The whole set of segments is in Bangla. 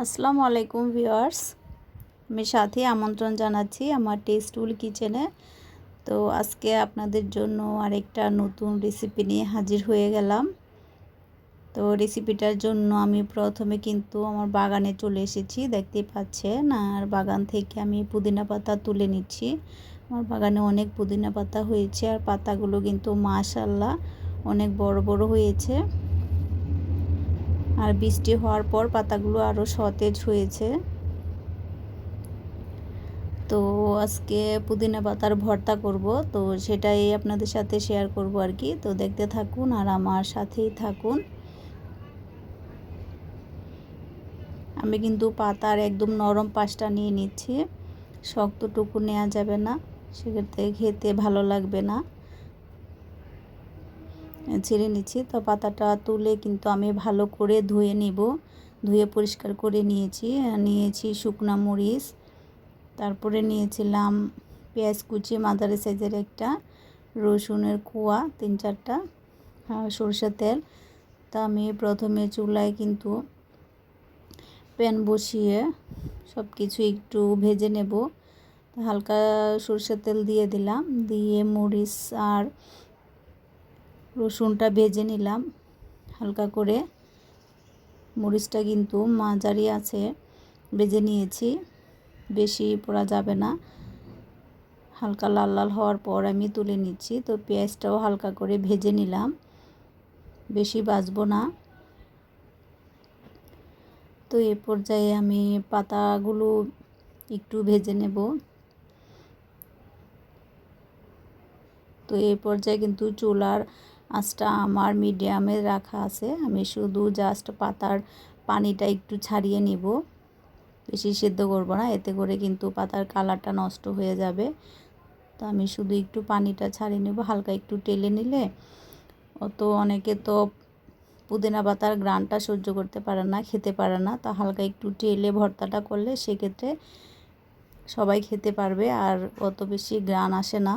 আসসালামু আলাইকুম ভিউয়ার্স, আমি সাথী আমন্ত্রণ জানাচ্ছি আমার টেস্টফুল কিচেনে। তো আজকে আপনাদের জন্য আরেকটা নতুন রেসিপি নিয়ে হাজির হয়ে গেলাম। তো রেসিপিটার জন্য আমি প্রথমে কিন্তু আমার বাগানে চলে এসেছি, দেখতেই পাচ্ছেন। আর বাগান থেকে আমি পুদিনা পাতা তুলে নিচ্ছি। আমার বাগানে অনেক পুদিনা পাতা হয়েছে, আর পাতাগুলো কিন্তু মাশাআল্লাহ অনেক বড় বড় হয়েছে। আর বৃষ্টি হওয়ার পর পাতাগুলো আরও সতেজ হয়েছে। তো আজকে পুদিনা পাতার ভর্তা করব, তো সেটাই আপনাদের সাথে শেয়ার করব আর কি। তো দেখতে থাকুন আর আমার সাথেই থাকুন। আমি কিন্তু পাতার একদম নরম পাশটা নিয়ে নিচ্ছি, শক্তটুকু নেওয়া যাবে না, সেক্ষেত্রে খেতে ভালো লাগবে না। ছিঁড়ে নিচ্ছি। তো পাতাটা তুলে কিন্তু আমি ভালো করে ধুয়ে নিব। ধুয়ে পরিষ্কার করে নিয়েছি শুকনা মরিচ, তারপরে নিয়েছিলাম পেঁয়াজ কুচি মাঝারি সাইজের একটা, রসুনের কোয়া 3-4টা, সরষের তেল। তা আমি প্রথমে চুলায় কিন্তু প্যান বসিয়ে সব কিছু একটু ভেজে নেব। হালকা সরষের তেল দিয়ে দিলাম, দিয়ে মরিচ আর রসুনটা ভেজে নিলাম হালকা করে। মরিচটা কিন্তু মাঝারি আছে ভেজে নিয়েছি, বেশি পোড়া যাবে না। হালকা লাল লাল হওয়ার পর আমি তুলে নিচ্ছি। তো পেঁয়াজটাও হালকা করে ভেজে নিলাম, বেশি ভাজবো না। তো এই পর্যায়ে আমি পাতাগুলো একটু ভেজে নেব। তো এই পর্যায়ে কিন্তু চুলার আঁচটা আমার মিডিয়ামে রাখা আছে। আমি শুধু জাস্ট পাতার পানিটা একটু ছাড়িয়ে নিব, বেশি সিদ্ধ করব না, এতে করে কিন্তু পাতার কালারটা নষ্ট হয়ে যাবে। তো আমি শুধু একটু পানিটা ছাড়িয়ে নেব, হালকা একটু টেলে নিলে। অনেকে তো পুদিনা পাতার গ্রানটা সহ্য করতে পারে না, খেতে পারে না। তা হালকা একটু টেলে ভর্তাটা করলে সেক্ষেত্রে সবাই খেতে পারবে, আর অত বেশি গ্রান আসে না।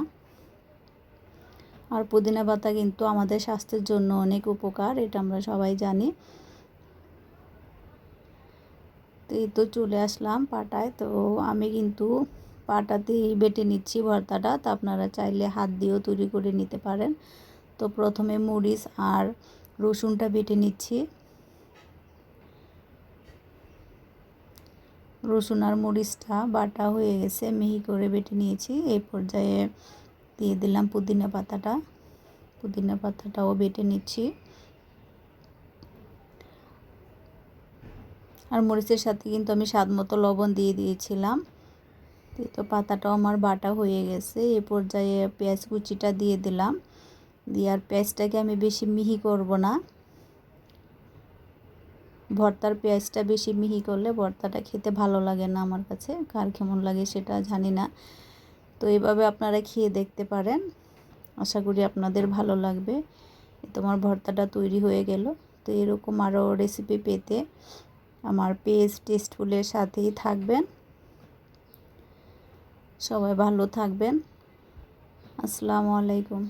আর পুদিনা পাতা কিন্তু আমাদের স্বাস্থ্যের জন্য অনেক উপকার, এটা আমরা সবাই জানি। তো এই তো চলে আসলাম পাটায়। তো আমি কিন্তু পাটাতেই বেটে নিচ্ছি ভর্তাটা। তো আপনারা চাইলে হাত দিয়েও তৈরি করে নিতে পারেন। তো প্রথমে মরিচ আর রসুনটা বেটে নিচ্ছি। রসুন আর মরিচটা বাটা হয়ে গেছে, মিহি করে বেটে নিয়েছি। এই পর্যায়ে দিয়ে দিলাম পুদিনা পাতাটাও বেটে নিচ্ছি। আর মরিচের সাথে কিন্তু আমি স্বাদ মতো লবণ দিয়ে দিয়েছিলাম। তো পাতাটাও আমার বাটা হয়ে গেছে। এই পর্যায়ে পেঁয়াজ কুচিটা দিয়ে দিলাম, দিয়ে আর পেঁয়াজটাকে আমি বেশি মিহি করব না। ভর্তার পেঁয়াজটা বেশি মিহি করলে ভর্তাটা খেতে ভালো লাগে না আমার কাছে, কার কেমন লাগে সেটা জানি না। তো এইভাবে আপনারা খেয়ে দেখতে পারেন, আশা করি আপনাদের ভালো লাগবে। তোমার ভর্তাটা তৈরি হয়ে গেল। তো এরকম আরও রেসিপি পেতে আমার পেজ টেস্টফুলের সাথেই থাকবেন। সবাই ভালো থাকবেন। আসসালামু আলাইকুম।